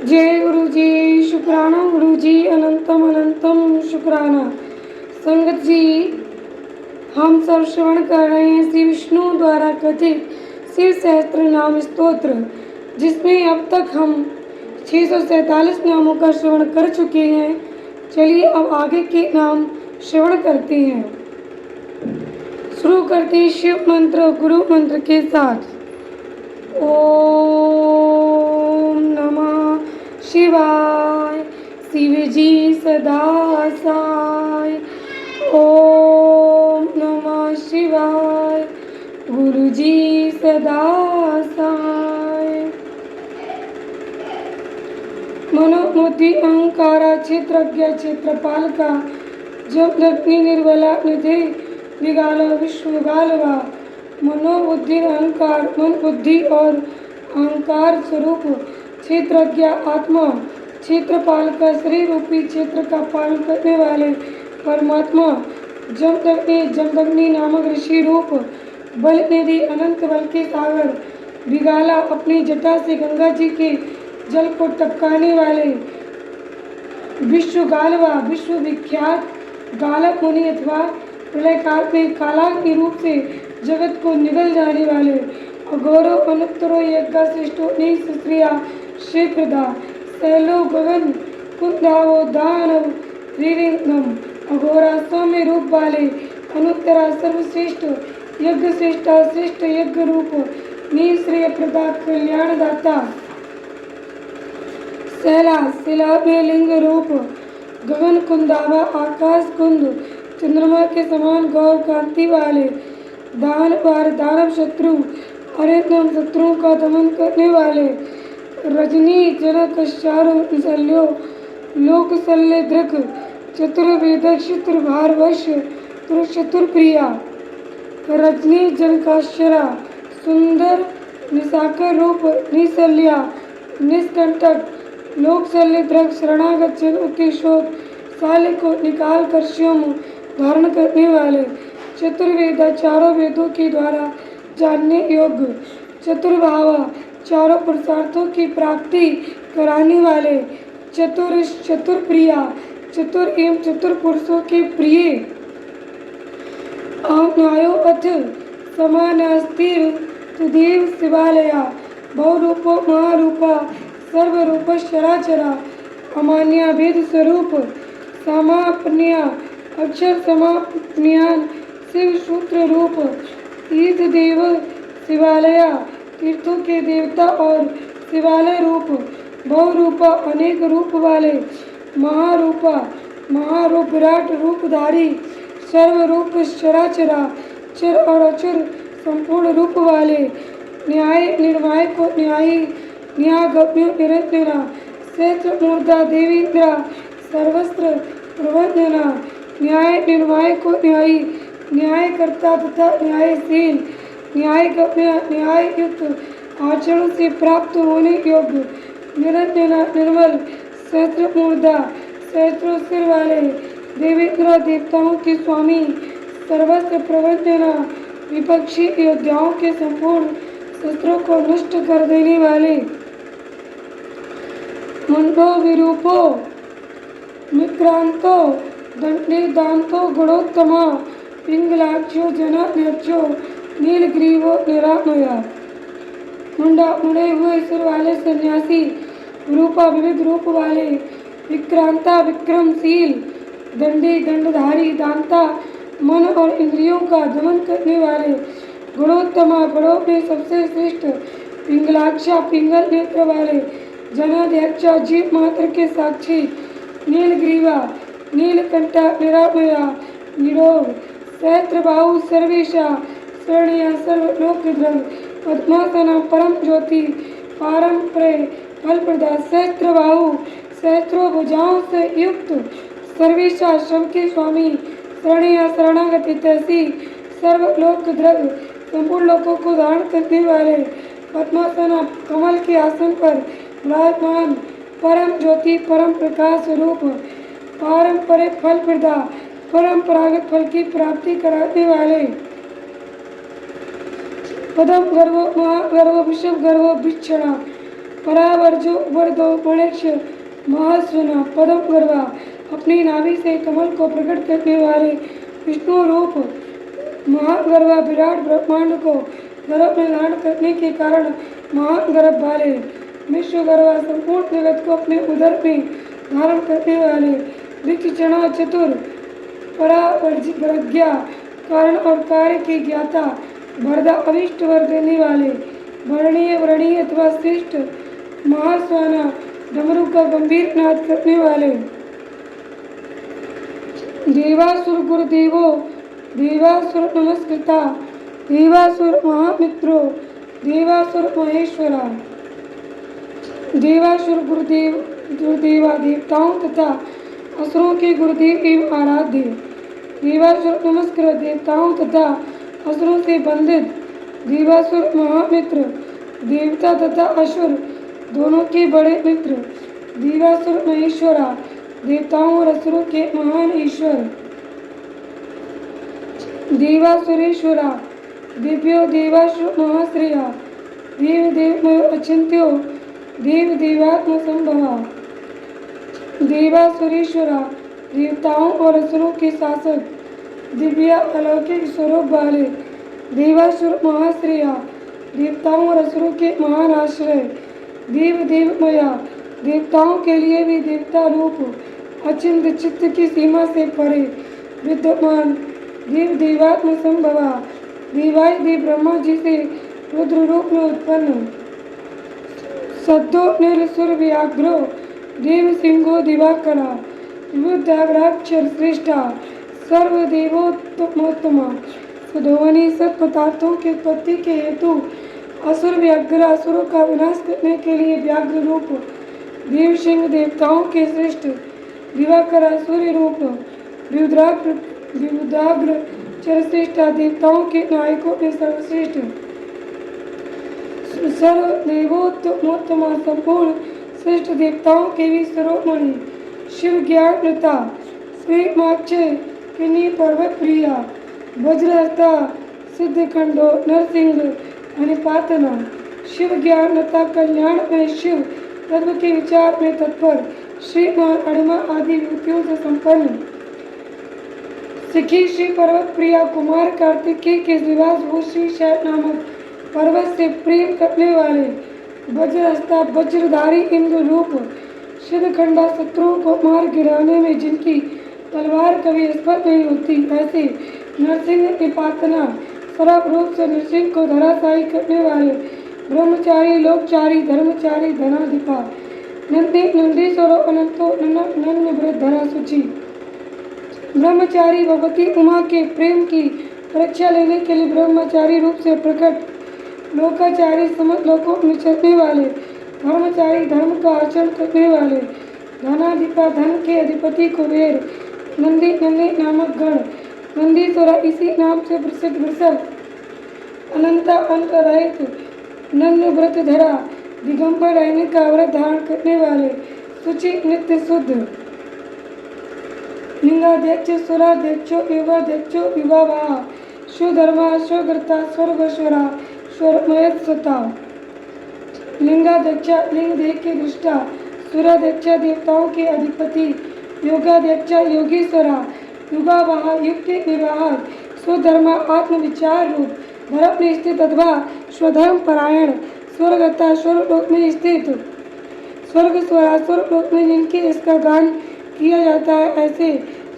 जय गुरु जी, शुक्राना गुरु जी, अनंतम अनंतम शुक्राना। संगत जी, हम सब श्रवण कर रहे हैं श्री विष्णु द्वारा कथित शिव सहस्त्र नाम स्तोत्र, जिसमें अब तक हम 647 नामों का श्रवण कर चुके हैं। चलिए अब आगे के नाम श्रवण करते हैं। शुरू करते हैं शिव मंत्र गुरु मंत्र के साथ। ओम नमः शिवाय, शिव जी सदा साय। ओम नमः शिवाय, गुरु जी सदा साय। मनोमुद्धि अहंकारा क्षेत्रज्ञ क्षेत्रपाल का जब अग्नि निर्मला निधि विगाल विश्व गालवा। मनोबुद्धि अहंकार, मन बुद्धि और अहंकार स्वरूप क्षेत्रज्ञ आत्मा, क्षेत्रपाल का शरीर रूपी क्षेत्र का पालन करने वाले परमात्मा, जमदग्नि नामक ऋषि रूप बल निधि अनंत बल के सागर विगाला, अपनी जटा से गंगा जी के जल को टपकाने वाले विश्व गालवा, विश्व विख्यात गालव मुनि अथवा प्रलय काल में कालाग्नि रूप से जगत को निगल जाने वाले अघोरो अनुत्तरो यज्ञ श्रेष्ठो निश्रिया श्रीप्रदा शैलो गगन कुंदावो दानव त्रिविंगम अघोरा सौम्य रूप वाले अनुत्तरा सर्वश्रेष्ठ यज्ञ श्रेष्ठा श्रेष्ठ यज्ञ रूप निश्रेय प्रदा कल्याणदाता शैला शिला में लिंग रूप गगन कुंदावा आकाश कुंद चंद्रमा के समान गौर कांति वाले दानव शत्रु अरिंदम शत्रुओं का दमन करने वाले रजनी जनक चारु शल्यो लोक शल्य दृक चतुर्वेदक चतुर्भारवश चतुर्प्रिया रजनी जनकाश्चरा सुंदर निशाकर रूप निशल्या निष्कंटक लोक शल्य दृक शरणागत जनों के शोक साले को निकाल कर शिवम धारण करने वाले चतुर्वेद चारों वेदों के द्वारा जानने योग्य चतुर्भावा चारों पुरुषार्थों की प्राप्ति कराने वाले चतुर्प्रिया चतुर एवं चतुर पुरुषों के प्रिय न्यायो अथ समानास्तिर तुदेव शिवालया बहुरूपो महारूपा सर्वरूप चराचरा अमान्या भेद स्वरूप समापन्या अक्षर समापन्यान शिव सूत्र रूप तीर्थ देव शिवालया तीर्थों के देवता और शिवालय रूप बहुरूपा अनेक रूप वाले महारूप विराट रूपधारी सर्वरूप चराचरा चर और अचर संपूर्ण रूप वाले न्याय निर्वाय को न्यायी न्यागम्य निरंजना क्षेत्र मूर्धा देवीन्द्रा सर्वस्त्र प्रबंधना न्याय निर्वाय को न्यायी न्यायकर्ता तथा न्यायशील न्यायगम्य न्याय युक्त आचरण से प्राप्त होने योग्य निरंजना निर्मल सहस्त्र मूर्धा सहस्त्रों सिर वाले देवेंद्र देवताओं के स्वामी सर्वस्त्र प्रबंधना विपक्षी योद्धाओं के संपूर्ण शस्त्रों को नष्ट कर देने वाले मुंडो विरूपो विक्रांतो दंडे दांतो गुणोत्तमा पिंगलाक्षो जनाध्यक्षो नीलग्रीवो निरामया मुड़े हुए सिर वाले सन्यासी रूपा विविध रूप वाले विक्रांता विक्रमशील दंडी दंडधारी दांता मन और इंद्रियों का दमन करने वाले गुणोत्तमा गुणों में सबसे श्रेष्ठ पिंगलाक्षा पिंगल नेत्र वाले जनाध्यक्षा जीव मात्र के साक्षी नीलग्रीवा नीलकंठा निरामया निरोग सहस्त्रबाहु सर्वेशा शरणिया सर्वलोकद्रव पद्मासना परम ज्योति पारंपरे फलप्रदा सहस्त्रबाहु सहस्त्रों भुजाओं से युक्त सर्वेशा श्रम के स्वामी शरणिया शरणागति तैसी सर्वलोकद्रव संपूर्ण लोकों को धारण करने वाले पद्मासना कमल के आसन पर विराजमान परम ज्योति परम प्रकाश रूप पारंपरिक फल प्रदा परंपरागत फल की प्राप्ति कराने वाले पदम गर्व महागर्व विषम गर्व भिक्षणा परावर्जो वर्धो गणेश महास्वना पदम गर्वा, अपनी नाभि से कमल को प्रकट करने वाले विष्णु रूप महागर्भा विराट ब्रह्मांड को गर्भ में धारण करने के कारण महान गर्भ वाले विश्वगर्भा संपूर्ण जगत को अपने उदर में धारण करने वाले विचक्षणा चतुर पराप्रज्ञा कारण और कार्य के ज्ञाता वरदा अविष्ट वर देने वाले वर्णीय व्रणीय अथवा श्रेष्ठ महास्वाना डमरू का गंभीर नाद करने वाले देवासुर गुरुदेवो देवासुर नमस्कृता देवासुर महामित्रो देवासुर महेश्वरा देवासुर गुरुदेवा देवताओं तथा असुरों के गुरुदेव एवं आराध्य देवासुर नमस्कृत देवताओं तथा असुरों से बंधित देवासुर महामित्र देवता तथा असुर दोनों के बड़े मित्र देवासुर महेश्वरा देवताओं और असुरों के महान ईश्वर देवासुरेश्वरा दिव्यो देवासुर महाश्रेया देव देवमयो अचिंत्यो देव देवात्म संभवा देवासुरेश्वरा देवताओं और असुरों के शासक दिव्य अलौकिक स्वरूप वाले देवासुर महाश्रेया देवताओं और असुरों के महान आश्रय देव देवमया देवताओं के लिए भी देवता रूप अचिंत चित्त की सीमा से परे विद्यमान देव देवात्म संभवा देवाय देव ब्रह्मा जी से रुद्र रूप में उत्पन्न सद्दो नीलसुर व्याघ्रो देव सिंहो दिवाकरा विबुद्धाग्राक्षर श्रेष्ठा सर्वदेवोत्तमोत्तमा सदोवनी सत पदार्थों की उत्पत्ति के हेतु असुर व्याघ्र असुरों का विनाश करने के लिए व्याघ्र रूप देव सिंह देवताओं के श्रेष्ठ दिवाकरा सूर्य रूप विबुद्धाग्र चरश्रेष्ठा देवताओं के नायकों में सर्वश्रेष्ठ सर्वदेवोत्तमोत्तमा संपूर्ण श्रेष्ठ देवताओं के भी शिरोमणि शिव ज्ञानता श्री माक्षय किन्नी पर्वत प्रिया वज्रहस्ता सिद्धखंडो नरसिंह अनिपातना शिव ज्ञानता कल्याण में शिव तत्व के विचार में तत्पर श्रीमान अणिमा आदि युक्तियों से संपन्न सिखी श्री पर्वत प्रिया कुमार कार्तिकेय के निवास भू श्री शैल नामक पर्वत से प्रेम करने वाले वज्रहस्ता वज्रधारी इंद्र रूप सिद्धखंडा शत्रुओं को मार गिराने में जिनकी तलवार कभी स्पर्श नहीं होती ऐसे नरसिंह निपातना सर्व रूप से नरसिंह को धराशायी करने वाले ब्रह्मचारी लोकचारी धर्मचारी धनाधिपा नंदी नंदीश्वरो अनंतो नन्य वृद्धरा सूची ब्रह्मचारी भगवती उमा के प्रेम की परीक्षा लेने के लिए ब्रह्मचारी रूप से प्रकट लोकाचारी समस्त लोकों में चलने वाले धर्मचारी धर्म का आचरण करने वाले धनाधिपा धन के अधिपति कुबेर नंदी नंदी नामक गण नंदीश्वरा इसी नाम से प्रसिद्ध वृषभ अनंता अंत रहित नन्य व्रत धरा दिगंबर रहने का व्रत धारण करने वाले सुचि नित्य शुद्ध लिंगाध्यक्ष सुराध्यक्षो युवाध्यक्षो युवावाह स्वधर्मा स्वगर्ता स्वर्गस्वरा स्वरमयस्वता लिंगाध्यक्षा लिंग देह के दृष्टा सुराध्यक्षा देवताओं के अधिपति योगाध्यक्षा योगीश्वरा युगावाह युक्ति निर्वाहक स्वधर्मा आत्मविचार रूप धर्म में स्थित अथवा स्वधर्म परायण स्वर्गता स्वर्गलोक में स्थित स्वर्ग स्वरा स्वर्गलोक में जिनके इसका गान किया जाता है ऐसे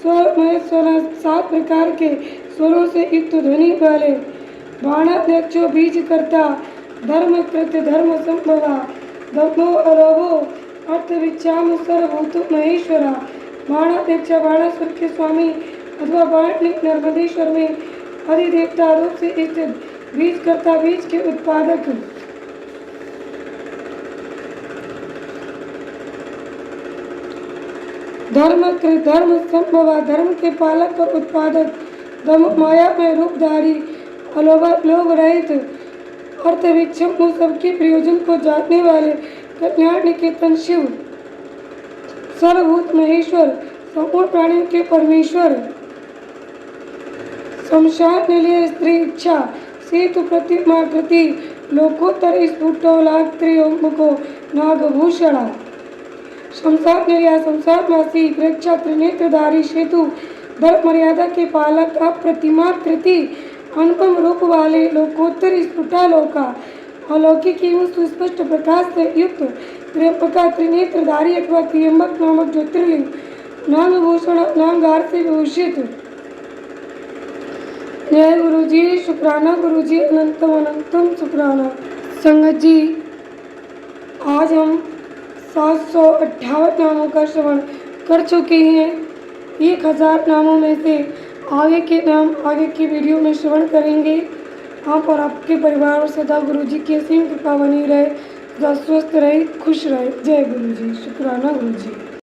स्वर मय स्वरा 7 प्रकार के स्वरों से युक्त ध्वनि वाले बाणाध्यक्षो बीजकर्ता धर्मकृत धर्म संभवा धर्मो अरोभो अर्थविचाम सर्वभूत महेश्वरा बाणाध्यक्ष बाणासुर के स्वामी अथवा बाण नर्मदेश्वर में अधिदेवता रूप से स्थित बीजकर्ता बीज के उत्पादक धर्मकृत धर्म संभवा धर्म के पालक और उत्पादक धर्म माया में रूपधारी लोभ रहित अर्थविक्षम सबके प्रयोजन को जानने वाले कल्याण निकेतन शिव सर्वभूत महेश्वर संपूर्ण प्राणियों के परमेश्वर शमशान निलय स्त्री इच्छा सेतु प्रतिमा कृति लोकोत्तर स्फुटो लाग त्रियोम को नागभूषणा शमशान निर्या संसारवासी प्रेक्षा त्रिनेत्रधारी सेतु धर्म मर्यादा के पालक अप्रतिमाकृति अनुपम रूप वाले लोकोत्तर स्फुटालोका अलौकिक एवं सुस्पष्ट प्रकाश से युक्त त्र्यंबका त्रिनेत्रधारी अथवा त्र्यंबक नामक ज्योतिर्लिंग नागभूषण नागार से विभूषित। जय गुरु जी, शुक्राना गुरु जी, अनंतम अनंतम शुक्राना। संगत जी, आज हम 758 नामों का श्रवण कर चुके हैं। 1000 नामों में से आगे के नाम आगे की वीडियो में श्रवण करेंगे। आप और आपके परिवार और सदा गुरु जी की असीम कृपा बनी रहे, सदा स्वस्थ रहे, खुश रहे। जय गुरु जी, शुक्राना गुरु जी।